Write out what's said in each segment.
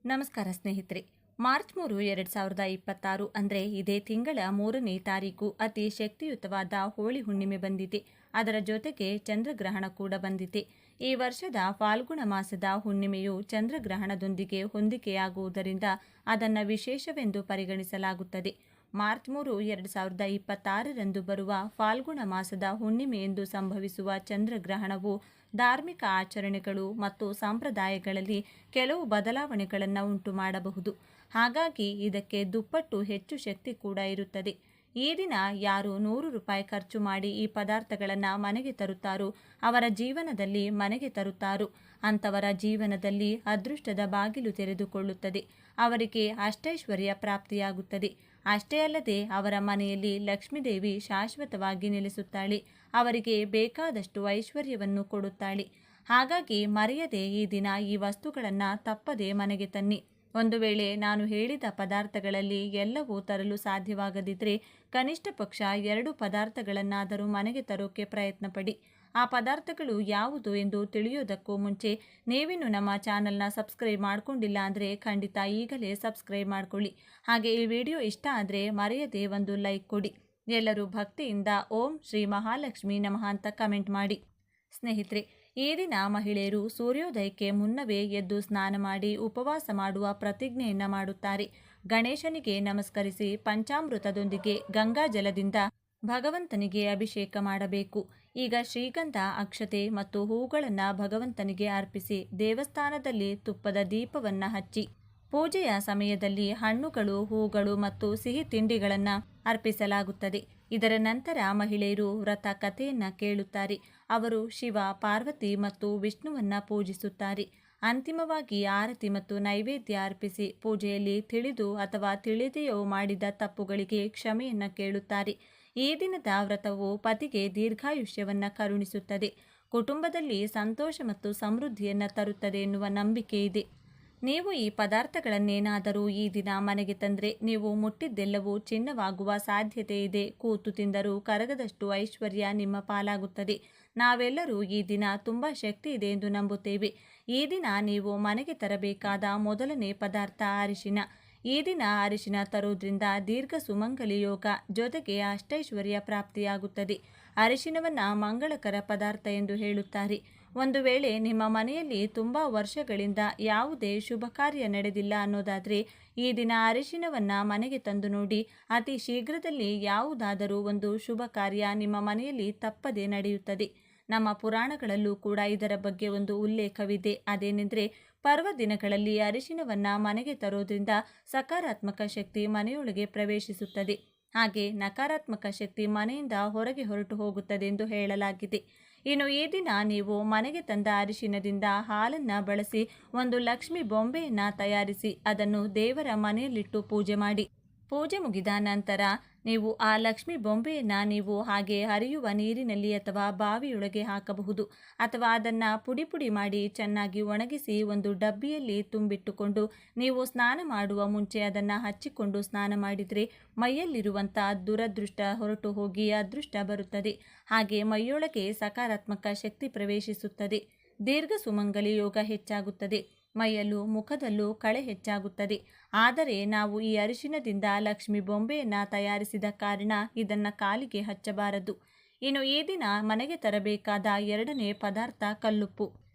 ನಮಸ್ಕಾರ ಸ್ನೇಹಿತರೆ. ಮಾರ್ಚ್ 3, 2026 ಅಂದರೆ ಇದೇ ತಿಂಗಳ 3ನೇ ತಾರೀಕು ಅತಿ ಶಕ್ತಿಯುತವಾದ ಹೋಳಿ ಹುಣ್ಣಿಮೆ ಬಂದಿದೆ. ಅದರ ಜೊತೆಗೆ ಚಂದ್ರಗ್ರಹಣ ಕೂಡ ಬಂದಿದೆ. ಈ ವರ್ಷದ ಫಾಲ್ಗುಣ ಮಾಸದ ಹುಣ್ಣಿಮೆಯು ಚಂದ್ರಗ್ರಹಣದೊಂದಿಗೆ ಹೊಂದಿಕೆಯಾಗುವುದರಿಂದ ಅದನ್ನು ವಿಶೇಷವೆಂದು ಪರಿಗಣಿಸಲಾಗುತ್ತದೆ. ಮಾರ್ಚ್ 3, 2026 ಬರುವ ಫಾಲ್ಗುಣ ಮಾಸದ ಹುಣ್ಣಿಮೆಯೆಂದು ಸಂಭವಿಸುವ ಚಂದ್ರಗ್ರಹಣವು ಧಾರ್ಮಿಕ ಆಚರಣೆಗಳು ಮತ್ತು ಸಂಪ್ರದಾಯಗಳಲ್ಲಿ ಕೆಲವು ಬದಲಾವಣೆಗಳನ್ನು ಉಂಟು ಮಾಡಬಹುದು. ಹಾಗಾಗಿ ಇದಕ್ಕೆ ದುಪ್ಪಟ್ಟು ಹೆಚ್ಚು ಶಕ್ತಿ ಕೂಡ ಇರುತ್ತದೆ. ಈ ದಿನ ಯಾರು ₹100 ಖರ್ಚು ಮಾಡಿ ಈ ಪದಾರ್ಥಗಳನ್ನು ಮನೆಗೆ ತರುತ್ತಾರೋ ಅವರ ಜೀವನದಲ್ಲಿ ಮನೆಗೆ ತರುತ್ತಾರೋ ಅಂಥವರ ಜೀವನದಲ್ಲಿ ಅದೃಷ್ಟದ ಬಾಗಿಲು ತೆರೆದುಕೊಳ್ಳುತ್ತದೆ. ಅವರಿಗೆ ಅಷ್ಟೈಶ್ವರ್ಯ ಪ್ರಾಪ್ತಿಯಾಗುತ್ತದೆ. ಅಷ್ಟೇ ಅಲ್ಲದೆ ಅವರ ಮನೆಯಲ್ಲಿ ಲಕ್ಷ್ಮೀದೇವಿ ಶಾಶ್ವತವಾಗಿ ನೆಲೆಸುತ್ತಾಳೆ. ಅವರಿಗೆ ಬೇಕಾದಷ್ಟು ಐಶ್ವರ್ಯವನ್ನು ಕೊಡುತ್ತಾಳೆ. ಹಾಗಾಗಿ ಮರೆಯದೆ ಈ ದಿನ ಈ ವಸ್ತುಗಳನ್ನು ತಪ್ಪದೆ ಮನೆಗೆ ತನ್ನಿ. ಒಂದು ವೇಳೆ ನಾನು ಹೇಳಿದ ಪದಾರ್ಥಗಳಲ್ಲಿ ಎಲ್ಲವೂ ತರಲು ಸಾಧ್ಯವಾಗದಿದ್ದರೆ ಕನಿಷ್ಠ ಪಕ್ಷ 2 ಪದಾರ್ಥಗಳನ್ನಾದರೂ ಮನೆಗೆ ತರೋಕೆ ಪ್ರಯತ್ನ ಪಡಿ. ಆ ಪದಾರ್ಥಗಳು ಯಾವುದು ಎಂದು ತಿಳಿಯೋದಕ್ಕೂ ಮುಂಚೆ ನೀವಿನ್ನು ನಮ್ಮ ಚಾನಲ್ನ ಸಬ್ಸ್ಕ್ರೈಬ್ ಮಾಡ್ಕೊಂಡಿಲ್ಲ ಅಂದರೆ ಖಂಡಿತ ಈಗಲೇ ಸಬ್ಸ್ಕ್ರೈಬ್ ಮಾಡ್ಕೊಳ್ಳಿ. ಹಾಗೆ ಈ ವಿಡಿಯೋ ಇಷ್ಟ ಆದರೆ ಮರೆಯದೆ ಒಂದು ಲೈಕ್ ಕೊಡಿ. ಎಲ್ಲರೂ ಭಕ್ತಿಯಿಂದ ಓಂ ಶ್ರೀ ಮಹಾಲಕ್ಷ್ಮಿ ನಮಃ ಅಂತ ಕಮೆಂಟ್ ಮಾಡಿ. ಸ್ನೇಹಿತರೆ, ಈ ದಿನ ಮಹಿಳೆಯರು ಸೂರ್ಯೋದಯಕ್ಕೆ ಮುನ್ನವೇ ಎದ್ದು ಸ್ನಾನ ಮಾಡಿ ಉಪವಾಸ ಮಾಡುವ ಪ್ರತಿಜ್ಞೆಯನ್ನು ಮಾಡುತ್ತಾರೆ. ಗಣೇಶನಿಗೆ ನಮಸ್ಕರಿಸಿ ಪಂಚಾಮೃತದೊಂದಿಗೆ ಗಂಗಾ ಜಲದಿಂದ ಭಗವಂತನಿಗೆ ಅಭಿಷೇಕ ಮಾಡಬೇಕು. ಈಗ ಶ್ರೀಗಂಧ, ಅಕ್ಷತೆ ಮತ್ತು ಹೂಗಳನ್ನು ಭಗವಂತನಿಗೆ ಅರ್ಪಿಸಿ ದೇವಸ್ಥಾನದಲ್ಲಿ ತುಪ್ಪದ ದೀಪವನ್ನು ಹಚ್ಚಿ ಪೂಜೆಯ ಸಮಯದಲ್ಲಿ ಹಣ್ಣುಗಳು, ಹೂಗಳು ಮತ್ತು ಸಿಹಿ ತಿಂಡಿಗಳನ್ನು ಅರ್ಪಿಸಲಾಗುತ್ತದೆ. ಇದರ ನಂತರ ಮಹಿಳೆಯರು ವ್ರತ ಕಥೆಯನ್ನು ಕೇಳುತ್ತಾರೆ. ಅವರು ಶಿವ, ಪಾರ್ವತಿ ಮತ್ತು ವಿಷ್ಣುವನ್ನು ಪೂಜಿಸುತ್ತಾರೆ. ಅಂತಿಮವಾಗಿ ಆರತಿ ಮತ್ತು ನೈವೇದ್ಯ ಅರ್ಪಿಸಿ ಪೂಜೆಯಲ್ಲಿ ತಿಳಿದು ಅಥವಾ ತಿಳಿದೆಯೋ ಮಾಡಿದ ತಪ್ಪುಗಳಿಗೆ ಕ್ಷಮೆಯನ್ನು ಕೇಳುತ್ತಾರೆ. ಈ ದಿನದ ವ್ರತವು ಪತಿಗೆ ದೀರ್ಘಾಯುಷ್ಯವನ್ನು ಕರುಣಿಸುತ್ತದೆ, ಕುಟುಂಬದಲ್ಲಿ ಸಂತೋಷ ಮತ್ತು ಸಮೃದ್ಧಿಯನ್ನು ತರುತ್ತದೆ ಎನ್ನುವ ನಂಬಿಕೆ ಇದೆ. ನೀವು ಈ ಪದಾರ್ಥಗಳನ್ನೇನಾದರೂ ಈ ದಿನ ಮನೆಗೆ ತಂದರೆ ನೀವು ಮುಟ್ಟಿದ್ದೆಲ್ಲವೂ ಚಿನ್ನವಾಗುವ ಸಾಧ್ಯತೆ ಇದೆ. ಕೂತು ತಿಂದರೂ ಕರಗದಷ್ಟು ಐಶ್ವರ್ಯ ನಿಮ್ಮ ಪಾಲಾಗುತ್ತದೆ. ನಾವೆಲ್ಲರೂ ಈ ದಿನ ತುಂಬ ಶಕ್ತಿ ಇದೆ ಎಂದು ನಂಬುತ್ತೇವೆ. ಈ ದಿನ ನೀವು ಮನೆಗೆ ತರಬೇಕಾದ ಮೊದಲನೇ ಪದಾರ್ಥ ಅರಿಶಿನ. ಈ ದಿನ ಅರಿಶಿನ ತರೋದ್ರಿಂದ ದೀರ್ಘ ಸುಮಂಗಲಿ ಯೋಗ ಜೊತೆಗೆ ಅಷ್ಟೈಶ್ವರ್ಯ ಪ್ರಾಪ್ತಿಯಾಗುತ್ತದೆ. ಅರಿಶಿನವನ್ನು ಮಂಗಳಕರ ಪದಾರ್ಥ ಎಂದು ಹೇಳುತ್ತಾರೆ. ಒಂದು ವೇಳೆ ನಿಮ್ಮ ಮನೆಯಲ್ಲಿ ತುಂಬ ವರ್ಷಗಳಿಂದ ಯಾವುದೇ ಶುಭ ಕಾರ್ಯ ನಡೆದಿಲ್ಲ ಅನ್ನೋದಾದರೆ ಈ ದಿನ ಅರಿಶಿನವನ್ನು ಮನೆಗೆ ತಂದು ನೋಡಿ. ಅತಿ ಶೀಘ್ರದಲ್ಲಿ ಯಾವುದಾದರೂ ಒಂದು ಶುಭ ಕಾರ್ಯ ನಿಮ್ಮ ಮನೆಯಲ್ಲಿ ತಪ್ಪದೇ ನಡೆಯುತ್ತದೆ. ನಮ್ಮ ಪುರಾಣಗಳಲ್ಲೂ ಕೂಡ ಇದರ ಬಗ್ಗೆ ಒಂದು ಉಲ್ಲೇಖವಿದೆ. ಅದೇನೆಂದರೆ, ಪರ್ವ ದಿನಗಳಲ್ಲಿ ಅರಿಶಿನವನ್ನು ಮನೆಗೆ ತರೋದ್ರಿಂದ ಸಕಾರಾತ್ಮಕ ಶಕ್ತಿ ಮನೆಯೊಳಗೆ ಪ್ರವೇಶಿಸುತ್ತದೆ. ಹಾಗೆ ನಕಾರಾತ್ಮಕ ಶಕ್ತಿ ಮನೆಯಿಂದ ಹೊರಗೆ ಹೊರಟು ಹೋಗುತ್ತದೆ ಎಂದು ಹೇಳಲಾಗಿದೆ. ಇನ್ನು ಈ ದಿನ ನೀವು ಮನೆಗೆ ತಂದ ಅರಿಶಿನದಿಂದ ಹಾಲನ್ನು ಬಳಸಿ ಒಂದು ಲಕ್ಷ್ಮಿ ಬೊಂಬೆಯನ್ನು ತಯಾರಿಸಿ ಅದನ್ನು ದೇವರ ಮನೆಯಲ್ಲಿಟ್ಟು ಪೂಜೆ ಮಾಡಿ. ಪೂಜೆ ಮುಗಿದ ನಂತರ ನೀವು ಆ ಲಕ್ಷ್ಮಿ ಬೊಂಬೆಯನ್ನು ನೀವು ಹಾಗೆ ಹರಿಯುವ ನೀರಿನಲ್ಲಿ ಅಥವಾ ಬಾವಿಯೊಳಗೆ ಹಾಕಬಹುದು. ಅಥವಾ ಅದನ್ನು ಪುಡಿ ಪುಡಿ ಮಾಡಿ ಚೆನ್ನಾಗಿ ಒಣಗಿಸಿ ಒಂದು ಡಬ್ಬಿಯಲ್ಲಿ ತುಂಬಿಟ್ಟುಕೊಂಡು ನೀವು ಸ್ನಾನ ಮಾಡುವ ಮುಂಚೆ ಅದನ್ನು ಹಚ್ಚಿಕೊಂಡು ಸ್ನಾನ ಮಾಡಿದರೆ ಮೈಯಲ್ಲಿರುವಂಥ ದುರದೃಷ್ಟ ಹೊರಟು ಹೋಗಿ ಅದೃಷ್ಟ ಬರುತ್ತದೆ. ಹಾಗೆ ಮೈಯೊಳಗೆ ಸಕಾರಾತ್ಮಕ ಶಕ್ತಿ ಪ್ರವೇಶಿಸುತ್ತದೆ. ದೀರ್ಘ ಸುಮಂಗಲಿ ಯೋಗ ಹೆಚ್ಚಾಗುತ್ತದೆ. ಮೈಯಲ್ಲೂ ಮುಖದಲ್ಲೂ ಕಳೆ ಹೆಚ್ಚಾಗುತ್ತದೆ. ಆದರೆ ನಾವು ಈ ಅರಿಶಿನದಿಂದ ಲಕ್ಷ್ಮಿ ಬೊಂಬೆಯನ್ನು ತಯಾರಿಸಿದ ಕಾರಣ ಇದನ್ನು ಕಾಲಿಗೆ ಹಚ್ಚಬಾರದು. ಇನ್ನು ಈ ದಿನ ಮನೆಗೆ ತರಬೇಕಾದ 2ನೇ ಪದಾರ್ಥ ಕಲ್ಲುಪ್ಪು.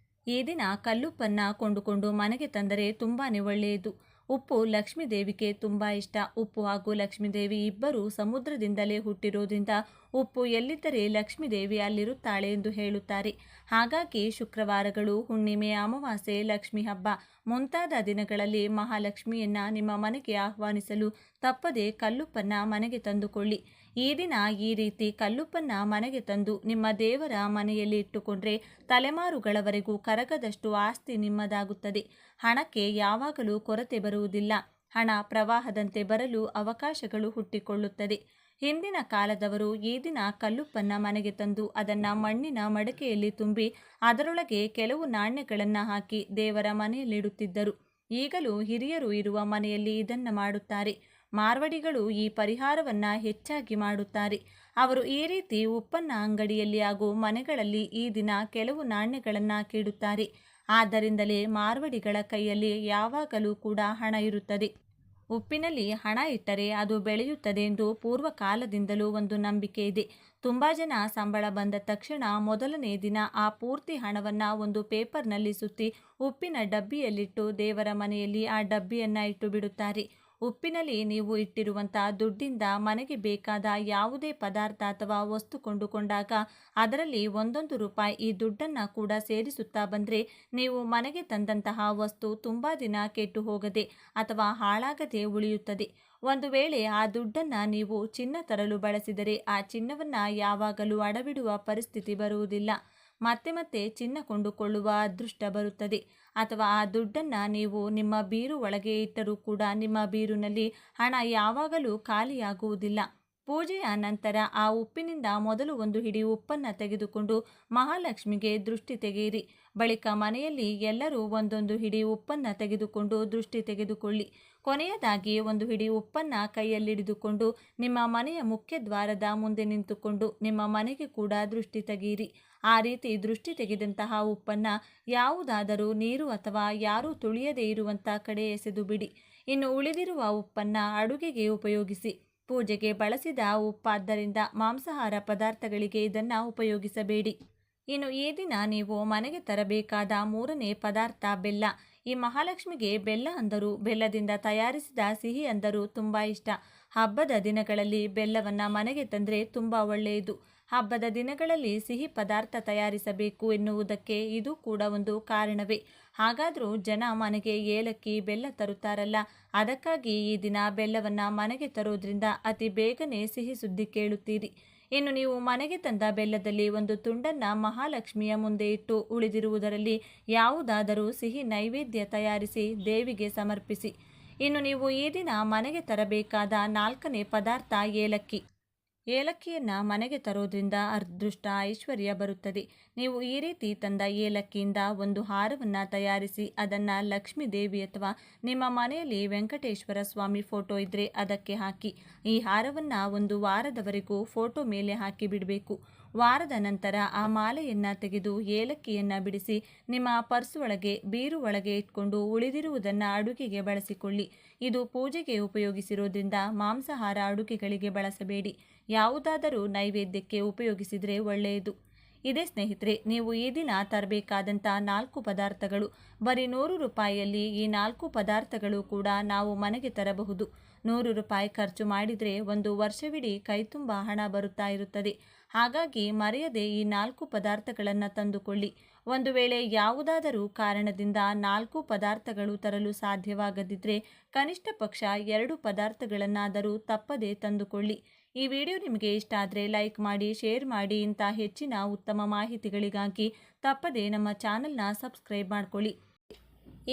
ಈ ದಿನ ಕಲ್ಲುಪ್ಪನ್ನು ಕೊಂಡುಕೊಂಡು ಮನೆಗೆ ತಂದರೆ ತುಂಬಾ ಒಳ್ಳೆಯದು. ಉಪ್ಪು ಲಕ್ಷ್ಮೀದೇವಿಗೆ ತುಂಬ ಇಷ್ಟ. ಉಪ್ಪು ಹಾಗೂ ಲಕ್ಷ್ಮೀದೇವಿ ಇಬ್ಬರು ಸಮುದ್ರದಿಂದಲೇ ಹುಟ್ಟಿರೋದ್ರಿಂದ ಉಪ್ಪು ಎಲ್ಲಿದ್ದರೆ ಲಕ್ಷ್ಮೀದೇವಿ ಅಲ್ಲಿರುತ್ತಾಳೆ ಎಂದು ಹೇಳುತ್ತಾರೆ. ಹಾಗಾಗಿ ಶುಕ್ರವಾರಗಳು, ಹುಣ್ಣಿಮೆ, ಅಮಾವಾಸ್ಯೆ, ಲಕ್ಷ್ಮೀ ಹಬ್ಬ ಮುಂತಾದ ದಿನಗಳಲ್ಲಿ ಮಹಾಲಕ್ಷ್ಮಿಯನ್ನು ನಿಮ್ಮ ಮನೆಗೆ ಆಹ್ವಾನಿಸಲು ತಪ್ಪದೆ ಕಲ್ಲುಪ್ಪನ್ನು ಮನೆಗೆ ತಂದುಕೊಳ್ಳಿ. ಈ ದಿನ ಈ ರೀತಿ ಕಲ್ಲುಪ್ಪನ್ನು ಮನೆಗೆ ತಂದು ನಿಮ್ಮ ದೇವರ ಮನೆಯಲ್ಲಿ ಇಟ್ಟುಕೊಂಡ್ರೆ ತಲೆಮಾರುಗಳವರೆಗೂ ಕರಗದಷ್ಟು ಆಸ್ತಿ ನಿಮ್ಮದಾಗುತ್ತದೆ. ಹಣಕ್ಕೆ ಯಾವಾಗಲೂ ಕೊರತೆ ಬರುವುದಿಲ್ಲ. ಹಣ ಪ್ರವಾಹದಂತೆ ಬರಲು ಅವಕಾಶಗಳು ಹುಟ್ಟಿಕೊಳ್ಳುತ್ತದೆ. ಹಿಂದಿನ ಕಾಲದವರು ಈ ದಿನ ಕಲ್ಲುಪ್ಪನ್ನು ಮನೆಗೆ ತಂದು ಅದನ್ನು ಮಣ್ಣಿನ ಮಡಕೆಯಲ್ಲಿ ತುಂಬಿ ಅದರೊಳಗೆ ಕೆಲವು ನಾಣ್ಯಗಳನ್ನು ಹಾಕಿ ದೇವರ ಮನೆಯಲ್ಲಿಡುತ್ತಿದ್ದರು. ಈಗಲೂ ಹಿರಿಯರು ಇರುವ ಮನೆಯಲ್ಲಿ ಇದನ್ನು ಮಾಡುತ್ತಾರೆ. ಮಾರ್ವಡಿಗಳು ಈ ಪರಿಹಾರವನ್ನು ಹೆಚ್ಚಾಗಿ ಮಾಡುತ್ತಾರೆ. ಅವರು ಈ ರೀತಿ ಉಪ್ಪನ್ನ ಅಂಗಡಿಯಲ್ಲಿ ಹಾಗೂ ಮನೆಗಳಲ್ಲಿ ಈ ದಿನ ಕೆಲವು ನಾಣ್ಯಗಳನ್ನು ಹಾಕಿಡುತ್ತಾರೆ. ಆದ್ದರಿಂದಲೇ ಮಾರ್ವಡಿಗಳ ಕೈಯಲ್ಲಿ ಯಾವಾಗಲೂ ಕೂಡ ಹಣ ಇರುತ್ತದೆ. ಉಪ್ಪಿನಲ್ಲಿ ಹಣ ಇಟ್ಟರೆ ಅದು ಬೆಳೆಯುತ್ತದೆ ಎಂದು ಪೂರ್ವಕಾಲದಿಂದಲೂ ಒಂದು ನಂಬಿಕೆ ಇದೆ. ತುಂಬ ಜನ ಸಂಬಳ ಬಂದ ತಕ್ಷಣ ಮೊದಲನೇ ದಿನ ಆ ಪೂರ್ತಿ ಹಣವನ್ನು ಒಂದು ಪೇಪರ್ನಲ್ಲಿ ಸುತ್ತಿ ಉಪ್ಪಿನ ಡಬ್ಬಿಯಲ್ಲಿಟ್ಟು ದೇವರ ಮನೆಯಲ್ಲಿ ಆ ಡಬ್ಬಿಯನ್ನು ಇಟ್ಟು ಬಿಡುತ್ತಾರೆ. ಉಪ್ಪಿನಲ್ಲಿ ನೀವು ಇಟ್ಟಿರುವಂಥ ದುಡ್ಡಿಂದ ಮನೆಗೆ ಬೇಕಾದ ಯಾವುದೇ ಪದಾರ್ಥ ಅಥವಾ ವಸ್ತು ಕೊಂಡುಕೊಂಡಾಗ ಅದರಲ್ಲಿ ಒಂದೊಂದು ರೂಪಾಯಿ ಈ ದುಡ್ಡನ್ನು ಕೂಡ ಸೇರಿಸುತ್ತಾ ಬಂದರೆ ನೀವು ಮನೆಗೆ ತಂದಂತಹ ವಸ್ತು ತುಂಬ ದಿನ ಕೆಟ್ಟು ಹೋಗದೆ ಅಥವಾ ಹಾಳಾಗದೆ ಉಳಿಯುತ್ತದೆ. ಒಂದು ವೇಳೆ ಆ ದುಡ್ಡನ್ನು ನೀವು ಚಿನ್ನ ತರಲು ಬಳಸಿದರೆ ಆ ಚಿನ್ನವನ್ನು ಯಾವಾಗಲೂ ಅಡವಿಡುವ ಪರಿಸ್ಥಿತಿ ಬರುವುದಿಲ್ಲ. ಮತ್ತೆ ಮತ್ತೆ ಚಿನ್ನ ಕೊಂಡುಕೊಳ್ಳುವ ಅದೃಷ್ಟ ಬರುತ್ತದೆ. ಅಥವಾ ಆ ದುಡ್ಡನ್ನು ನೀವು ನಿಮ್ಮ ಬೀರು ಒಳಗೆ ಇಟ್ಟರೂ ಕೂಡ ನಿಮ್ಮ ಬೀರುನಲ್ಲಿ ಹಣ ಯಾವಾಗಲೂ ಖಾಲಿಯಾಗುವುದಿಲ್ಲ. ಪೂಜೆಯ ನಂತರ ಆ ಉಪ್ಪಿನಿಂದ ಮೊದಲು ಒಂದು ಹಿಡಿ ಉಪ್ಪನ್ನು ತೆಗೆದುಕೊಂಡು ಮಹಾಲಕ್ಷ್ಮಿಗೆ ದೃಷ್ಟಿ ತೆಗೆಯಿರಿ. ಬಳಿಕ ಮನೆಯಲ್ಲಿ ಎಲ್ಲರೂ ಒಂದೊಂದು ಹಿಡಿ ಉಪ್ಪನ್ನು ತೆಗೆದುಕೊಂಡು ದೃಷ್ಟಿ ತೆಗೆದುಕೊಳ್ಳಿ. ಕೊನೆಯದಾಗಿ ಒಂದು ಹಿಡಿ ಉಪ್ಪನ್ನು ಕೈಯಲ್ಲಿಡಿದುಕೊಂಡು ನಿಮ್ಮ ಮನೆಯ ಮುಖ್ಯ ದ್ವಾರದ ಮುಂದೆ ನಿಂತುಕೊಂಡು ನಿಮ್ಮ ಮನೆಗೆ ಕೂಡ ದೃಷ್ಟಿ ತೆಗೆಯಿರಿ. ಆ ರೀತಿ ದೃಷ್ಟಿ ತೆಗೆದಂತಹ ಉಪ್ಪನ್ನು ಯಾವುದಾದರೂ ನೀರು ಅಥವಾ ಯಾರೂ ತುಳಿಯದೇ ಇರುವಂಥ ಕಡೆ ಎಸೆದು ಬಿಡಿ. ಇನ್ನು ಉಳಿದಿರುವ ಉಪ್ಪನ್ನು ಅಡುಗೆಗೆ ಉಪಯೋಗಿಸಿ. ಪೂಜೆಗೆ ಬಳಸಿದ ಉಪ್ಪಾದ್ದರಿಂದ ಮಾಂಸಾಹಾರ ಪದಾರ್ಥಗಳಿಗೆ ಇದನ್ನು ಉಪಯೋಗಿಸಬೇಡಿ. ಇನ್ನು ಈ ದಿನ ನೀವು ಮನೆಗೆ ತರಬೇಕಾದ ಮೂರನೇ ಪದಾರ್ಥ ಬೆಲ್ಲ. ಈ ಮಹಾಲಕ್ಷ್ಮಿಗೆ ಬೆಲ್ಲ ಅಂದರೂ ಬೆಲ್ಲದಿಂದ ತಯಾರಿಸಿದ ಸಿಹಿ ಅಂದರೂ ತುಂಬ ಇಷ್ಟ. ಹಬ್ಬದ ದಿನಗಳಲ್ಲಿ ಬೆಲ್ಲವನ್ನು ಮನೆಗೆ ತಂದರೆ ತುಂಬ ಒಳ್ಳೆಯದು. ಹಬ್ಬದ ದಿನಗಳಲ್ಲಿ ಸಿಹಿ ಪದಾರ್ಥ ತಯಾರಿಸಬೇಕು ಎನ್ನುವುದಕ್ಕೆ ಇದು ಕೂಡ ಒಂದು ಕಾರಣವೇ. ಹಾಗಾದರೂ ಜನ ಮನೆಗೆ ಏಲಕ್ಕಿ ಬೆಲ್ಲ ತರುತ್ತಾರಲ್ಲ, ಅದಕ್ಕಾಗಿ ಈ ದಿನ ಬೆಲ್ಲವನ್ನು ಮನೆಗೆ ತರೋದ್ರಿಂದ ಅತಿ ಬೇಗನೆ ಸಿಹಿ ಸುದ್ದಿ ಕೇಳುತ್ತೀರಿ. ಇನ್ನು ನೀವು ಮನೆಗೆ ತಂದ ಬೆಲ್ಲದಲ್ಲಿ ಒಂದು ತುಂಡನ್ನು ಮಹಾಲಕ್ಷ್ಮಿಯ ಮುಂದೆ ಇಟ್ಟು ಉಳಿದಿರುವುದರಲ್ಲಿ ಯಾವುದಾದರೂ ಸಿಹಿ ನೈವೇದ್ಯ ತಯಾರಿಸಿ ದೇವಿಗೆ ಸಮರ್ಪಿಸಿ. ಇನ್ನು ನೀವು ಈ ದಿನ ಮನೆಗೆ ತರಬೇಕಾದ ನಾಲ್ಕನೇ ಪದಾರ್ಥ ಏಲಕ್ಕಿ. ಏಲಕ್ಕಿಯನ್ನು ಮನೆಗೆ ತರೋದ್ರಿಂದ ಅದೃಷ್ಟ ಐಶ್ವರ್ಯ ಬರುತ್ತದೆ. ನೀವು ಈ ರೀತಿ ತಂದ ಏಲಕ್ಕಿಯಿಂದ ಒಂದು ಹಾರವನ್ನು ತಯಾರಿಸಿ ಅದನ್ನು ಲಕ್ಷ್ಮೀ ದೇವಿ ಅಥವಾ ನಿಮ್ಮ ಮನೆಯಲ್ಲಿ ವೆಂಕಟೇಶ್ವರ ಸ್ವಾಮಿ ಫೋಟೋ ಇದ್ದರೆ ಅದಕ್ಕೆ ಹಾಕಿ. ಈ ಹಾರವನ್ನು ಒಂದು ವಾರದವರೆಗೂ ಫೋಟೋ ಮೇಲೆ ಹಾಕಿ ಬಿಡಬೇಕು. ವಾರದ ನಂತರ ಆ ಮಾಲೆಯನ್ನು ತೆಗೆದು ಏಲಕ್ಕಿಯನ್ನು ಬಿಡಿಸಿ ನಿಮ್ಮ ಪರ್ಸ್ ಒಳಗೆ ಬೀರು ಒಳಗೆ ಇಟ್ಕೊಂಡು ಉಳಿದಿರುವುದನ್ನು ಅಡುಗೆಗೆ ಬಳಸಿಕೊಳ್ಳಿ. ಇದು ಪೂಜೆಗೆ ಉಪಯೋಗಿಸಿರೋದ್ರಿಂದ ಮಾಂಸಾಹಾರ ಅಡುಗೆಗಳಿಗೆ ಬಳಸಬೇಡಿ. ಯಾವುದಾದರೂ ನೈವೇದ್ಯಕ್ಕೆ ಉಪಯೋಗಿಸಿದರೆ ಒಳ್ಳೆಯದು. ಇದೇ ಸ್ನೇಹಿತರೆ, ನೀವು ಈ ದಿನ ತರಬೇಕಾದಂಥ 4 ಪದಾರ್ಥಗಳು. ಬರೀ 100 ರೂಪಾಯಿಯಲ್ಲಿ ಈ 4 ಪದಾರ್ಥಗಳು ಕೂಡ ನಾವು ಮನೆಗೆ ತರಬಹುದು. 100 ರೂಪಾಯಿ ಖರ್ಚು ಮಾಡಿದರೆ ಒಂದು ವರ್ಷವಿಡೀ ಕೈತುಂಬ ಹಣ ಬರುತ್ತಾ ಇರುತ್ತದೆ. ಹಾಗಾಗಿ ಮರೆಯದೆ ಈ 4 ಪದಾರ್ಥಗಳನ್ನು ತಂದುಕೊಳ್ಳಿ. ಒಂದು ವೇಳೆ ಯಾವುದಾದರೂ ಕಾರಣದಿಂದ 4 ಪದಾರ್ಥಗಳು ತರಲು ಸಾಧ್ಯವಾಗದಿದ್ದರೆ ಕನಿಷ್ಠ ಪಕ್ಷ 2 ಪದಾರ್ಥಗಳನ್ನಾದರೂ ತಪ್ಪದೇ ತಂದುಕೊಳ್ಳಿ. ಈ ವಿಡಿಯೋ ನಿಮಗೆ ಇಷ್ಟ ಆದರೆ ಲೈಕ್ ಮಾಡಿ, ಶೇರ್ ಮಾಡಿ. ಇಂಥ ಹೆಚ್ಚಿನ ಉತ್ತಮ ಮಾಹಿತಿಗಳಿಗಾಗಿ ತಪ್ಪದೇ ನಮ್ಮ ಚಾನಲ್ನ ಸಬ್ಸ್ಕ್ರೈಬ್ ಮಾಡಿಕೊಳ್ಳಿ.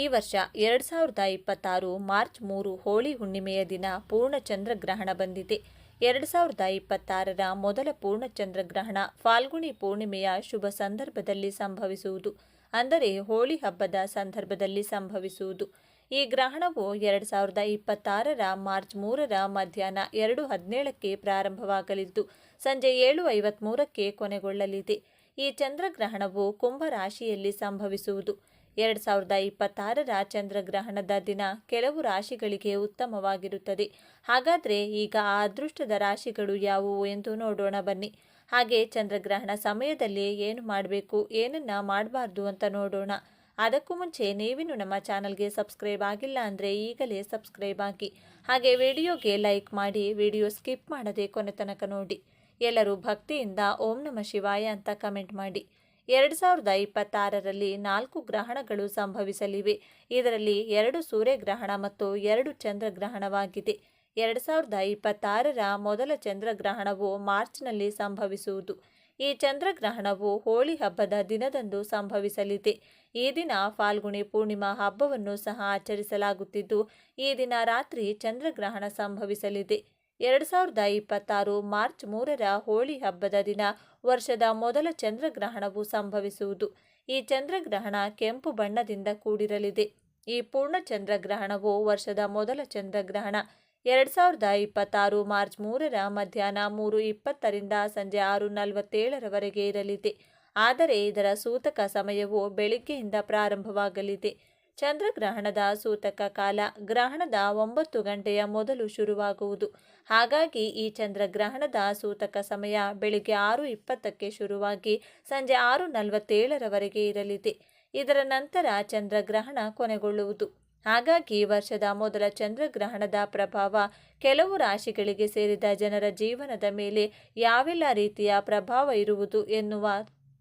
ಈ ವರ್ಷ 2026 ಮಾರ್ಚ್ 3 ಹೋಳಿ ಹುಣ್ಣಿಮೆಯ ದಿನ ಪೂರ್ಣ ಚಂದ್ರಗ್ರಹಣ ಬಂದಿದೆ. 2026ರ ಮೊದಲ ಪೂರ್ಣ ಚಂದ್ರಗ್ರಹಣ ಫಾಲ್ಗುಣಿ ಪೂರ್ಣಿಮೆಯ ಶುಭ ಸಂದರ್ಭದಲ್ಲಿ ಸಂಭವಿಸುವುದು. ಅಂದರೆ ಹೋಳಿ ಹಬ್ಬದ ಸಂದರ್ಭದಲ್ಲಿ ಸಂಭವಿಸುವುದು. ಈ ಗ್ರಹಣವು 2026ರ ಮಾರ್ಚ್ 3ರ ಮಧ್ಯಾಹ್ನ 2:17ಕ್ಕೆ ಪ್ರಾರಂಭವಾಗಲಿದ್ದು ಸಂಜೆ 7:53ಕ್ಕೆ ಕೊನೆಗೊಳ್ಳಲಿದೆ. ಈ ಚಂದ್ರಗ್ರಹಣವು ಕುಂಭ ರಾಶಿಯಲ್ಲಿ ಸಂಭವಿಸುವುದು. 2026ರ ಚಂದ್ರಗ್ರಹಣದ ದಿನ ಕೆಲವು ರಾಶಿಗಳಿಗೆ ಉತ್ತಮವಾಗಿರುತ್ತದೆ. ಹಾಗಾದರೆ ಈಗ ಆ ಅದೃಷ್ಟದ ರಾಶಿಗಳು ಯಾವುವು ಎಂದು ನೋಡೋಣ ಬನ್ನಿ. ಹಾಗೆ ಚಂದ್ರಗ್ರಹಣ ಸಮಯದಲ್ಲಿ ಏನು ಮಾಡಬೇಕು, ಏನನ್ನ ಮಾಡಬಾರ್ದು ಅಂತ ನೋಡೋಣ. ಅದಕ್ಕೂ ಮುಂಚೆ ನೀವಿನ್ನು ನಮ್ಮ ಚಾನಲ್ಗೆ ಸಬ್ಸ್ಕ್ರೈಬ್ ಆಗಿಲ್ಲ ಅಂದರೆ ಈಗಲೇ ಸಬ್ಸ್ಕ್ರೈಬ್ ಆಗಿ. ಹಾಗೆ ವಿಡಿಯೋಗೆ ಲೈಕ್ ಮಾಡಿ, ವಿಡಿಯೋ ಸ್ಕಿಪ್ ಮಾಡದೆ ಕೊನೆ ತನಕ ನೋಡಿ. ಎಲ್ಲರೂ ಭಕ್ತಿಯಿಂದ ಓಂ ನಮಃ ಶಿವಾಯ ಅಂತ ಕಮೆಂಟ್ ಮಾಡಿ. 2026ರಲ್ಲಿ 4 ಗ್ರಹಣಗಳು ಸಂಭವಿಸಲಿವೆ. ಇದರಲ್ಲಿ 2 ಸೂರ್ಯಗ್ರಹಣ ಮತ್ತು 2 ಚಂದ್ರಗ್ರಹಣವಾಗಿದೆ. 2026ರ ಮೊದಲ ಚಂದ್ರಗ್ರಹಣವು ಮಾರ್ಚ್ನಲ್ಲಿ ಸಂಭವಿಸುವುದು. ಈ ಚಂದ್ರಗ್ರಹಣವು ಹೋಳಿ ಹಬ್ಬದ ದಿನದಂದು ಸಂಭವಿಸಲಿದೆ. ಈ ದಿನ ಫಾಲ್ಗುಣಿ ಪೂರ್ಣಿಮಾ ಹಬ್ಬವನ್ನು ಸಹ ಆಚರಿಸಲಾಗುತ್ತಿದ್ದು ಈ ದಿನ ರಾತ್ರಿ ಚಂದ್ರಗ್ರಹಣ ಸಂಭವಿಸಲಿದೆ. 2026 ಮಾರ್ಚ್ 3ರ ಹೋಳಿ ಹಬ್ಬದ ದಿನ ವರ್ಷದ ಮೊದಲ ಚಂದ್ರಗ್ರಹಣವು ಸಂಭವಿಸುವುದು. ಈ ಚಂದ್ರಗ್ರಹಣ ಕೆಂಪು ಬಣ್ಣದಿಂದ ಕೂಡಿರಲಿದೆ. ಈ ಪೂರ್ಣ ಚಂದ್ರಗ್ರಹಣವು ವರ್ಷದ ಮೊದಲ ಚಂದ್ರಗ್ರಹಣ 2026 ಮಾರ್ಚ್ 3ರ ಮಧ್ಯಾಹ್ನ 3:20ರಿಂದ ಸಂಜೆ 6:47ರವರೆಗೆ ಇರಲಿದೆ. ಆದರೆ ಇದರ ಸೂತಕ ಸಮಯವು ಬೆಳಿಗ್ಗೆಯಿಂದ ಪ್ರಾರಂಭವಾಗಲಿದೆ. ಚಂದ್ರಗ್ರಹಣದ ಸೂತಕ ಕಾಲ ಗ್ರಹಣದ 9 ಗಂಟೆಯ ಮೊದಲು ಶುರುವಾಗುವುದು. ಹಾಗಾಗಿ ಈ ಚಂದ್ರಗ್ರಹಣದ ಸೂತಕ ಸಮಯ ಬೆಳಿಗ್ಗೆ 6:20ಕ್ಕೆ ಶುರುವಾಗಿ ಸಂಜೆ 6:47ರವರೆಗೆ ಇರಲಿದೆ. ಇದರ ನಂತರ ಚಂದ್ರಗ್ರಹಣ ಕೊನೆಗೊಳ್ಳುವುದು. ಹಾಗಾಗಿ ವರ್ಷದ ಮೊದಲ ಚಂದ್ರಗ್ರಹಣದ ಪ್ರಭಾವ ಕೆಲವು ರಾಶಿಗಳಿಗೆ ಸೇರಿದ ಜನರ ಜೀವನದ ಮೇಲೆ ಯಾವೆಲ್ಲ ರೀತಿಯ ಪ್ರಭಾವ ಇರುವುದು ಎನ್ನುವ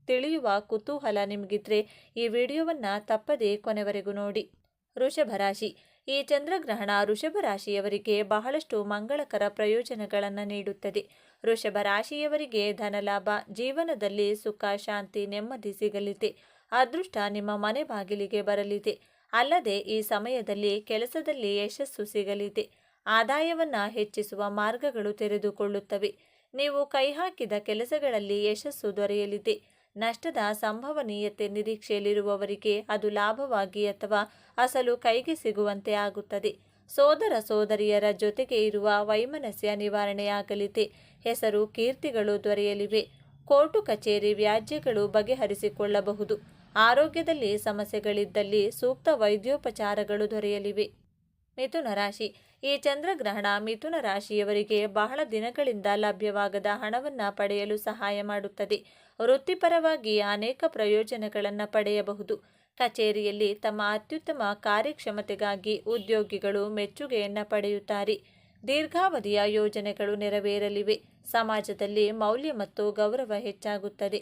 ತಿಳಿಯುವ ಕುತೂಹಲ ನಿಮಗಿದ್ರೆ ಈ ವಿಡಿಯೋವನ್ನು ತಪ್ಪದೇ ಕೊನೆವರೆಗೂ ನೋಡಿ. ವೃಷಭ ರಾಶಿ. ಈ ಚಂದ್ರಗ್ರಹಣ ವೃಷಭ ರಾಶಿಯವರಿಗೆ ಬಹಳಷ್ಟು ಮಂಗಳಕರ ಪ್ರಯೋಜನಗಳನ್ನು ನೀಡುತ್ತದೆ. ವೃಷಭ ರಾಶಿಯವರಿಗೆ ಧನಲಾಭ, ಜೀವನದಲ್ಲಿ ಸುಖ, ಶಾಂತಿ, ನೆಮ್ಮದಿ ಸಿಗಲಿದೆ. ಅದೃಷ್ಟ ನಿಮ್ಮ ಮನೆ ಬಾಗಿಲಿಗೆ ಬರಲಿದೆ. ಅಲ್ಲದೆ ಈ ಸಮಯದಲ್ಲಿ ಕೆಲಸದಲ್ಲಿ ಯಶಸ್ಸು ಸಿಗಲಿದೆ. ಆದಾಯವನ್ನು ಹೆಚ್ಚಿಸುವ ಮಾರ್ಗಗಳು ತೆರೆದುಕೊಳ್ಳುತ್ತವೆ. ನೀವು ಕೈ ಹಾಕಿದ ಕೆಲಸಗಳಲ್ಲಿ ಯಶಸ್ಸು ದೊರೆಯಲಿದೆ. ನಷ್ಟದ ಸಂಭವನೀಯತೆ ನಿರೀಕ್ಷೆಯಲ್ಲಿರುವವರಿಗೆ ಅದು ಲಾಭವಾಗಿ ಅಥವಾ ಅಸಲು ಕೈಗೆ ಸಿಗುವಂತೆ ಆಗುತ್ತದೆ. ಸೋದರ ಸೋದರಿಯರ ಜೊತೆಗೆ ಇರುವ ವೈಮನಸ್ಯ ನಿವಾರಣೆಯಾಗಲಿದೆ. ಹೆಸರು ಕೀರ್ತಿಗಳು ದೊರೆಯಲಿವೆ. ಕೋರ್ಟು ಕಚೇರಿ ವ್ಯಾಜ್ಯಗಳು ಬಗೆಹರಿಸಿಕೊಳ್ಳಬಹುದು. ಆರೋಗ್ಯದಲ್ಲಿ ಸಮಸ್ಯೆಗಳಿದ್ದಲ್ಲಿ ಸೂಕ್ತ ವೈದ್ಯೋಪಚಾರಗಳು ದೊರೆಯಲಿವೆ. ಮಿಥುನ ರಾಶಿ. ಈ ಚಂದ್ರಗ್ರಹಣ ಮಿಥುನ ರಾಶಿಯವರಿಗೆ ಬಹಳ ದಿನಗಳಿಂದ ಲಭ್ಯವಾಗದ ಹಣವನ್ನು ಪಡೆಯಲು ಸಹಾಯ ಮಾಡುತ್ತದೆ. ವೃತ್ತಿಪರವಾಗಿ ಅನೇಕ ಪ್ರಯೋಜನಗಳನ್ನು ಪಡೆಯಬಹುದು. ಕಚೇರಿಯಲ್ಲಿ ತಮ್ಮ ಅತ್ಯುತ್ತಮ ಕಾರ್ಯಕ್ಷಮತೆಗಾಗಿ ಉದ್ಯೋಗಿಗಳು ಮೆಚ್ಚುಗೆಯನ್ನು ಪಡೆಯುತ್ತಾರೆ. ದೀರ್ಘಾವಧಿಯ ಯೋಜನೆಗಳು ನೆರವೇರಲಿವೆ. ಸಮಾಜದಲ್ಲಿ ಮೌಲ್ಯ ಮತ್ತು ಗೌರವ ಹೆಚ್ಚಾಗುತ್ತದೆ.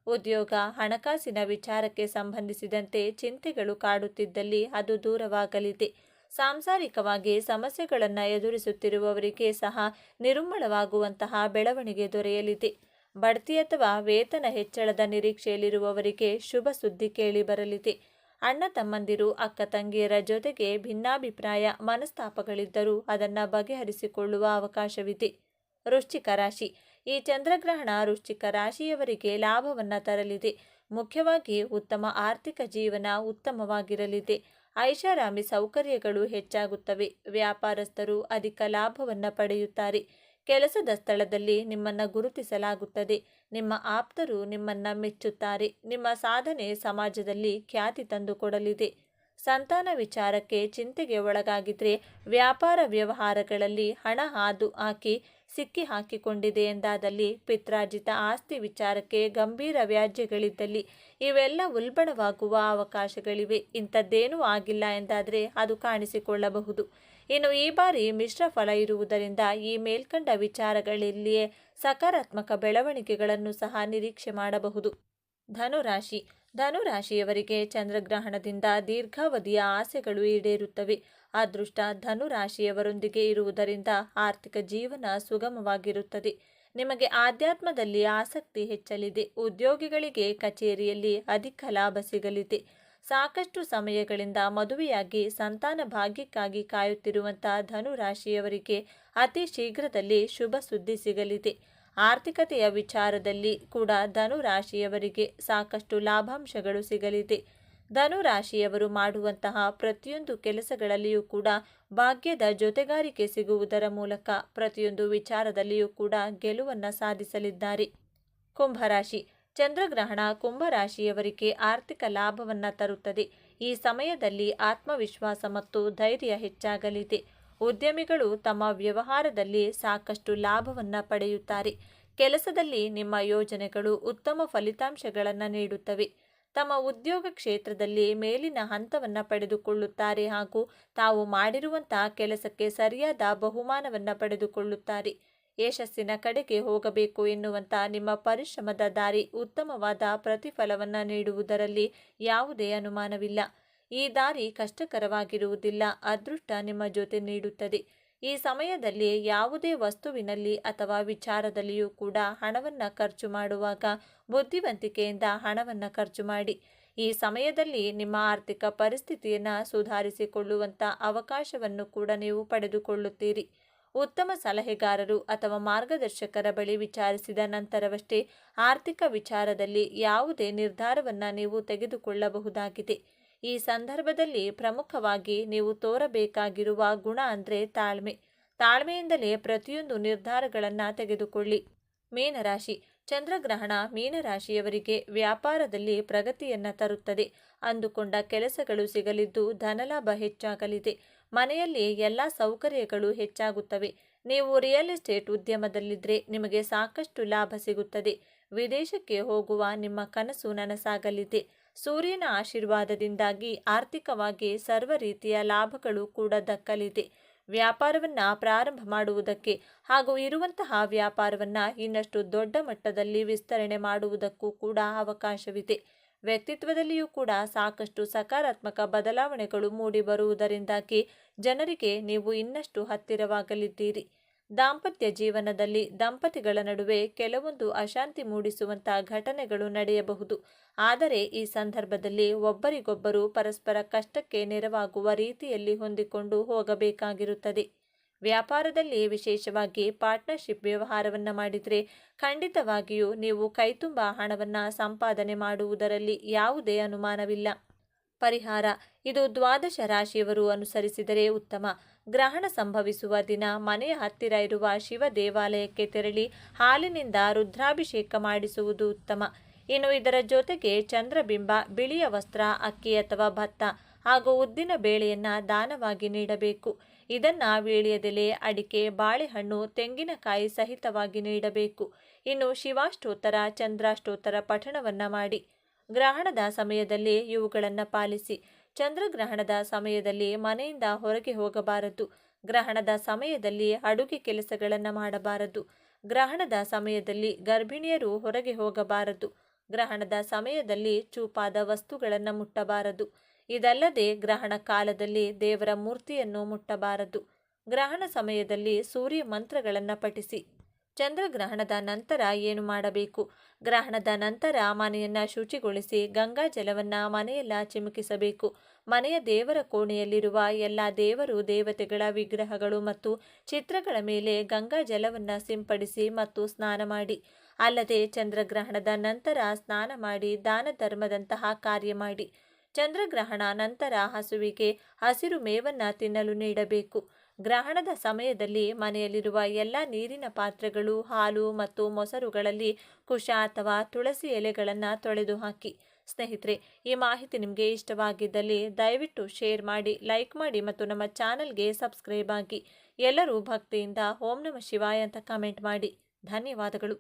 ಉದ್ಯೋಗ, ಹಣಕಾಸಿನ ವಿಚಾರಕ್ಕೆ ಸಂಬಂಧಿಸಿದಂತೆ ಚಿಂತೆಗಳು ಕಾಡುತ್ತಿದ್ದಲ್ಲಿ ಅದು ದೂರವಾಗಲಿದೆ. ಸಾಂಸಾರಿಕವಾಗಿ ಸಮಸ್ಯೆಗಳನ್ನು ಎದುರಿಸುತ್ತಿರುವವರಿಗೆ ಸಹ ನಿರುಮ್ಮಳವಾಗುವಂತಹ ಬೆಳವಣಿಗೆ ದೊರೆಯಲಿದೆ. ಬಡ್ತಿ ಅಥವಾ ವೇತನ ಹೆಚ್ಚಳದ ನಿರೀಕ್ಷೆಯಲ್ಲಿರುವವರಿಗೆ ಶುಭ ಸುದ್ದಿ ಕೇಳಿ ಬರಲಿದೆ. ಅಣ್ಣ ತಮ್ಮಂದಿರು, ಅಕ್ಕ ತಂಗಿಯರ ಜೊತೆಗೆ ಭಿನ್ನಾಭಿಪ್ರಾಯ, ಮನಸ್ತಾಪಗಳಿದ್ದರೂ ಅದನ್ನು ಬಗೆಹರಿಸಿಕೊಳ್ಳುವ ಅವಕಾಶವಿದೆ. ವೃಶ್ಚಿಕ ರಾಶಿ. ಈ ಚಂದ್ರಗ್ರಹಣ ವೃಶ್ಚಿಕ ರಾಶಿಯವರಿಗೆ ಲಾಭವನ್ನು ತರಲಿದೆ. ಮುಖ್ಯವಾಗಿ ಉತ್ತಮ ಆರ್ಥಿಕ ಜೀವನ ಉತ್ತಮವಾಗಿರಲಿದೆ. ಐಷಾರಾಮಿ ಸೌಕರ್ಯಗಳು ಹೆಚ್ಚಾಗುತ್ತವೆ. ವ್ಯಾಪಾರಸ್ಥರು ಅಧಿಕ ಲಾಭವನ್ನು ಪಡೆಯುತ್ತಾರೆ. ಕೆಲಸದ ಸ್ಥಳದಲ್ಲಿ ನಿಮ್ಮನ್ನು ಗುರುತಿಸಲಾಗುತ್ತದೆ. ನಿಮ್ಮ ಆಪ್ತರು ನಿಮ್ಮನ್ನು ಮೆಚ್ಚುತ್ತಾರೆ. ನಿಮ್ಮ ಸಾಧನೆ ಸಮಾಜದಲ್ಲಿ ಖ್ಯಾತಿ ತಂದುಕೊಡಲಿದೆ. ಸಂತಾನ ವಿಚಾರಕ್ಕೆ ಚಿಂತೆಗೆ ಒಳಗಾಗಿದ್ರೆ, ವ್ಯಾಪಾರ ವ್ಯವಹಾರಗಳಲ್ಲಿ ಹಣ ಹಾದು ಹಾಕಿ ಸಿಕ್ಕಿ ಹಾಕಿಕೊಂಡಿದೆ ಎಂದಾದಲ್ಲಿ, ಪಿತ್ರಾರ್ಜಿತ ಆಸ್ತಿ ವಿಚಾರಕ್ಕೆ ಗಂಭೀರ ವ್ಯಾಜ್ಯಗಳಿದ್ದಲ್ಲಿ ಇವೆಲ್ಲ ಉಲ್ಬಣವಾಗುವ ಅವಕಾಶಗಳಿವೆ. ಇಂಥದ್ದೇನೂ ಆಗಿಲ್ಲ ಎಂದಾದರೆ ಅದು ಕಾಣಿಸಿಕೊಳ್ಳಬಹುದು. ಇನ್ನು ಈ ಬಾರಿ ಮಿಶ್ರ ಫಲ ಇರುವುದರಿಂದ ಈ ಮೇಲ್ಕಂಡ ವಿಚಾರಗಳಲ್ಲಿಯೇ ಸಕಾರಾತ್ಮಕ ಬೆಳವಣಿಗೆಗಳನ್ನು ಸಹ ನಿರೀಕ್ಷೆ ಮಾಡಬಹುದು. ಧನುರಾಶಿ. ಧನುರಾಶಿಯವರಿಗೆ ಚಂದ್ರಗ್ರಹಣದಿಂದ ದೀರ್ಘಾವಧಿಯ ಆಸೆಗಳು ಈಡೇರುತ್ತವೆ. ಅದೃಷ್ಟ ಧನುರಾಶಿಯವರೊಂದಿಗೆ ಇರುವುದರಿಂದ ಆರ್ಥಿಕ ಜೀವನ ಸುಗಮವಾಗಿರುತ್ತದೆ. ನಿಮಗೆ ಆಧ್ಯಾತ್ಮದಲ್ಲಿ ಆಸಕ್ತಿ ಹೆಚ್ಚಲಿದೆ. ಉದ್ಯೋಗಿಗಳಿಗೆ ಕಚೇರಿಯಲ್ಲಿ ಅಧಿಕ ಲಾಭ ಸಿಗಲಿದೆ. ಸಾಕಷ್ಟು ಸಮಯಗಳಿಂದ ಮದುವೆಯಾಗಿ ಸಂತಾನ ಭಾಗ್ಯಕ್ಕಾಗಿ ಕಾಯುತ್ತಿರುವಂತಹ ಧನುರಾಶಿಯವರಿಗೆ ಅತಿ ಶೀಘ್ರದಲ್ಲಿ ಶುಭ ಸುದ್ದಿ ಸಿಗಲಿದೆ. ಆರ್ಥಿಕತೆಯ ವಿಚಾರದಲ್ಲಿ ಕೂಡ ಧನುರಾಶಿಯವರಿಗೆ ಸಾಕಷ್ಟು ಲಾಭಾಂಶಗಳು ಸಿಗಲಿದೆ. ಧನುರಾಶಿಯವರು ಮಾಡುವಂತಹ ಪ್ರತಿಯೊಂದು ಕೆಲಸಗಳಲ್ಲಿಯೂ ಕೂಡ ಭಾಗ್ಯದ ಜೊತೆಗಾರಿಕೆ ಸಿಗುವುದರ ಮೂಲಕ ಪ್ರತಿಯೊಂದು ವಿಚಾರದಲ್ಲಿಯೂ ಕೂಡ ಗೆಲುವನ್ನು ಸಾಧಿಸಲಿದ್ದಾರೆ. ಕುಂಭರಾಶಿ. ಚಂದ್ರಗ್ರಹಣ ಕುಂಭರಾಶಿಯವರಿಗೆ ಆರ್ಥಿಕ ಲಾಭವನ್ನು ತರುತ್ತದೆ. ಈ ಸಮಯದಲ್ಲಿ ಆತ್ಮವಿಶ್ವಾಸ ಮತ್ತು ಧೈರ್ಯ ಹೆಚ್ಚಾಗಲಿದೆ. ಉದ್ಯಮಿಗಳು ತಮ್ಮ ವ್ಯವಹಾರದಲ್ಲಿ ಸಾಕಷ್ಟು ಲಾಭವನ್ನು ಪಡೆಯುತ್ತಾರೆ. ಕೆಲಸದಲ್ಲಿ ನಿಮ್ಮ ಯೋಜನೆಗಳು ಉತ್ತಮ ಫಲಿತಾಂಶಗಳನ್ನು ನೀಡುತ್ತವೆ. ತಮ್ಮ ಉದ್ಯೋಗ ಕ್ಷೇತ್ರದಲ್ಲಿ ಮೇಲಿನ ಹಂತವನ್ನು ಪಡೆದುಕೊಳ್ಳುತ್ತಾರೆ ಹಾಗೂ ತಾವು ಮಾಡಿರುವಂತಹ ಕೆಲಸಕ್ಕೆ ಸರಿಯಾದ ಬಹುಮಾನವನ್ನು ಪಡೆದುಕೊಳ್ಳುತ್ತಾರೆ. ಯಶಸ್ಸಿನ ಕಡೆಗೆ ಹೋಗಬೇಕು ಎನ್ನುವಂಥ ನಿಮ್ಮ ಪರಿಶ್ರಮದ ದಾರಿ ಉತ್ತಮವಾದ ಪ್ರತಿಫಲವನ್ನು ನೀಡುವುದರಲ್ಲಿ ಯಾವುದೇ ಅನುಮಾನವಿಲ್ಲ. ಈ ದಾರಿ ಕಷ್ಟಕರವಾಗಿರುವುದಿಲ್ಲ. ಅದೃಷ್ಟ ನಿಮ್ಮ ಜೊತೆ ನೀಡುತ್ತದೆ. ಈ ಸಮಯದಲ್ಲಿ ಯಾವುದೇ ವಸ್ತುವಿನಲ್ಲಿ ಅಥವಾ ವಿಚಾರದಲ್ಲಿಯೂ ಕೂಡ ಹಣವನ್ನು ಖರ್ಚು ಮಾಡುವಾಗ ಬುದ್ಧಿವಂತಿಕೆಯಿಂದ ಹಣವನ್ನು ಖರ್ಚು ಮಾಡಿ. ಈ ಸಮಯದಲ್ಲಿ ನಿಮ್ಮ ಆರ್ಥಿಕ ಪರಿಸ್ಥಿತಿಯನ್ನು ಸುಧಾರಿಸಿಕೊಳ್ಳುವಂಥ ಅವಕಾಶವನ್ನು ಕೂಡ ನೀವು ಪಡೆದುಕೊಳ್ಳುತ್ತೀರಿ. ಉತ್ತಮ ಸಲಹೆಗಾರರು ಅಥವಾ ಮಾರ್ಗದರ್ಶಕರ ಬಳಿ ವಿಚಾರಿಸಿದ ನಂತರವಷ್ಟೇ ಆರ್ಥಿಕ ವಿಚಾರದಲ್ಲಿ ಯಾವುದೇ ನಿರ್ಧಾರವನ್ನು ನೀವು ತೆಗೆದುಕೊಳ್ಳಬಹುದಾಗಿದೆ. ಈ ಸಂದರ್ಭದಲ್ಲಿ ಪ್ರಮುಖವಾಗಿ ನೀವು ತೋರಬೇಕಾಗಿರುವ ಗುಣ ಅಂದರೆ ತಾಳ್ಮೆ. ತಾಳ್ಮೆಯಿಂದಲೇ ಪ್ರತಿಯೊಂದು ನಿರ್ಧಾರಗಳನ್ನು ತೆಗೆದುಕೊಳ್ಳಿ. ಮೀನರಾಶಿ. ಚಂದ್ರಗ್ರಹಣ ಮೀನರಾಶಿಯವರಿಗೆ ವ್ಯಾಪಾರದಲ್ಲಿ ಪ್ರಗತಿಯನ್ನ ತರುತ್ತದೆ. ಅಂದುಕೊಂಡ ಕೆಲಸಗಳು ಸಿಗಲಿದ್ದು ಧನಲಾಭ ಹೆಚ್ಚಾಗಲಿದೆ. ಮನೆಯಲ್ಲಿ ಎಲ್ಲ ಸೌಕರ್ಯಗಳು ಹೆಚ್ಚಾಗುತ್ತವೆ. ನೀವು ರಿಯಲ್ ಎಸ್ಟೇಟ್ ಉದ್ಯಮದಲ್ಲಿದ್ದರೆ ನಿಮಗೆ ಸಾಕಷ್ಟು ಲಾಭ ಸಿಗುತ್ತದೆ. ವಿದೇಶಕ್ಕೆ ಹೋಗುವ ನಿಮ್ಮ ಕನಸು ನನಸಾಗಲಿದೆ. ಸೂರ್ಯನ ಆಶೀರ್ವಾದದಿಂದಾಗಿ ಆರ್ಥಿಕವಾಗಿ ಸರ್ವ ರೀತಿಯ ಲಾಭಗಳು ಕೂಡ ದಕ್ಕಲಿದೆ. ವ್ಯಾಪಾರವನ್ನ ಪ್ರಾರಂಭ ಮಾಡುವುದಕ್ಕೆ ಹಾಗೂ ಇರುವಂತಹ ವ್ಯಾಪಾರವನ್ನ ಇನ್ನಷ್ಟು ದೊಡ್ಡ ಮಟ್ಟದಲ್ಲಿ ವಿಸ್ತರಣೆ ಮಾಡುವುದಕ್ಕೂ ಕೂಡ ಅವಕಾಶವಿದೆ. ವ್ಯಕ್ತಿತ್ವದಲ್ಲಿಯೂ ಕೂಡ ಸಾಕಷ್ಟು ಸಕಾರಾತ್ಮಕ ಬದಲಾವಣೆಗಳು ಮೂಡಿ ಬರುವುದರಿಂದಾಗಿ ಜನರಿಗೆ ನೀವು ಇನ್ನಷ್ಟು ಹತ್ತಿರವಾಗಲಿದ್ದೀರಿ. ದಾಂಪತ್ಯ ಜೀವನದಲ್ಲಿ ದಂಪತಿಗಳ ನಡುವೆ ಕೆಲವೊಂದು ಅಶಾಂತಿ ಮೂಡಿಸುವಂತಹ ಘಟನೆಗಳು ನಡೆಯಬಹುದು. ಆದರೆ ಈ ಸಂದರ್ಭದಲ್ಲಿ ಒಬ್ಬರಿಗೊಬ್ಬರು ಪರಸ್ಪರ ಕಷ್ಟಕ್ಕೆ ನೆರವಾಗುವ ರೀತಿಯಲ್ಲಿ ಹೊಂದಿಕೊಂಡು ಹೋಗಬೇಕಾಗಿರುತ್ತದೆ. ವ್ಯಾಪಾರದಲ್ಲಿ ವಿಶೇಷವಾಗಿ ಪಾರ್ಟ್ನರ್ಶಿಪ್ ವ್ಯವಹಾರವನ್ನು ಮಾಡಿದರೆ ಖಂಡಿತವಾಗಿಯೂ ನೀವು ಕೈತುಂಬ ಹಣವನ್ನು ಸಂಪಾದನೆ ಮಾಡುವುದರಲ್ಲಿ ಯಾವುದೇ ಅನುಮಾನವಿಲ್ಲ. ಪರಿಹಾರ: ಇದು ದ್ವಾದಶ ರಾಶಿಯವರು ಅನುಸರಿಸಿದರೆ ಉತ್ತಮ. ಗ್ರಹಣ ಸಂಭವಿಸುವ ದಿನ ಮನೆಯ ಹತ್ತಿರ ಇರುವ ಶಿವ ದೇವಾಲಯಕ್ಕೆ ತೆರಳಿ ಹಾಲಿನಿಂದ ರುದ್ರಾಭಿಷೇಕ ಮಾಡಿಸುವುದು ಉತ್ತಮ. ಇನ್ನು ಇದರ ಜೊತೆಗೆ ಚಂದ್ರಬಿಂಬ, ಬಿಳಿಯ ವಸ್ತ್ರ, ಅಕ್ಕಿ ಅಥವಾ ಭತ್ತ ಹಾಗೂ ಉದ್ದಿನ ಬೇಳೆಯನ್ನ ದಾನವಾಗಿ ನೀಡಬೇಕು. ಇದನ್ನ ವೀಳ್ಯದೆಲೆ, ಅಡಿಕೆ, ಬಾಳೆಹಣ್ಣು, ತೆಂಗಿನಕಾಯಿ ಸಹಿತವಾಗಿ ನೀಡಬೇಕು. ಇನ್ನು ಶಿವಾಷ್ಟೋತ್ತರ, ಚಂದ್ರಾಷ್ಟೋತ್ತರ ಪಠಣವನ್ನ ಮಾಡಿ. ಗ್ರಹಣದ ಸಮಯದಲ್ಲಿ ಇವುಗಳನ್ನು ಪಾಲಿಸಿ. ಚಂದ್ರಗ್ರಹಣದ ಸಮಯದಲ್ಲಿ ಮನೆಯಿಂದ ಹೊರಗೆ ಹೋಗಬಾರದು. ಗ್ರಹಣದ ಸಮಯದಲ್ಲಿ ಅಡುಗೆ ಕೆಲಸಗಳನ್ನು ಮಾಡಬಾರದು. ಗ್ರಹಣದ ಸಮಯದಲ್ಲಿ ಗರ್ಭಿಣಿಯರು ಹೊರಗೆ ಹೋಗಬಾರದು. ಗ್ರಹಣದ ಸಮಯದಲ್ಲಿ ಚೂಪಾದ ವಸ್ತುಗಳನ್ನು ಮುಟ್ಟಬಾರದು. ಇದಲ್ಲದೆ ಗ್ರಹಣ ಕಾಲದಲ್ಲಿ ದೇವರ ಮೂರ್ತಿಯನ್ನು ಮುಟ್ಟಬಾರದು. ಗ್ರಹಣ ಸಮಯದಲ್ಲಿ ಸೂರ್ಯ ಮಂತ್ರಗಳನ್ನು ಪಠಿಸಿ. ಚಂದ್ರಗ್ರಹಣದ ನಂತರ ಏನು ಮಾಡಬೇಕು? ಗ್ರಹಣದ ನಂತರ ಮನೆಯನ್ನ ಶುಚಿಗೊಳಿಸಿ ಗಂಗಾ ಜಲವನ್ನ ಮನೆಯೆಲ್ಲ ಚಿಮುಕಿಸಬೇಕು. ಮನೆಯ ದೇವರ ಕೋಣೆಯಲ್ಲಿರುವ ಎಲ್ಲ ದೇವರು ದೇವತೆಗಳ ವಿಗ್ರಹಗಳು ಮತ್ತು ಚಿತ್ರಗಳ ಮೇಲೆ ಗಂಗಾ ಜಲವನ್ನ ಸಿಂಪಡಿಸಿ ಮತ್ತು ಸ್ನಾನ ಮಾಡಿ. ಅಲ್ಲದೆ ಚಂದ್ರಗ್ರಹಣದ ನಂತರ ಸ್ನಾನ ಮಾಡಿ ದಾನ ಧರ್ಮದಂತಹ ಕಾರ್ಯ ಮಾಡಿ. ಚಂದ್ರಗ್ರಹಣ ನಂತರ ಹಸುವಿಗೆ ಹಸಿರು ಮೇವನ್ನ ತಿನ್ನಲು ನೀಡಬೇಕು. ಗ್ರಹಣದ ಸಮಯದಲ್ಲಿ ಮನೆಯಲ್ಲಿರುವ ಎಲ್ಲ ನೀರಿನ ಪಾತ್ರೆಗಳು, ಹಾಲು ಮತ್ತು ಮೊಸರುಗಳಲ್ಲಿ ಕುಶ ಅಥವಾ ತುಳಸಿ ಎಲೆಗಳನ್ನು ತೊಳೆದು ಹಾಕಿ. ಸ್ನೇಹಿತರೆ, ಈ ಮಾಹಿತಿ ನಿಮಗೆ ಇಷ್ಟವಾಗಿದ್ದಲ್ಲಿ ದಯವಿಟ್ಟು ಶೇರ್ ಮಾಡಿ, ಲೈಕ್ ಮಾಡಿ ಮತ್ತು ನಮ್ಮ ಚಾನಲ್ಗೆ ಸಬ್ಸ್ಕ್ರೈಬ್ ಆಗಿ. ಎಲ್ಲರೂ ಭಕ್ತಿಯಿಂದ ಓಂ ನಮಃ ಶಿವಾಯ ಅಂತ ಕಮೆಂಟ್ ಮಾಡಿ. ಧನ್ಯವಾದಗಳು.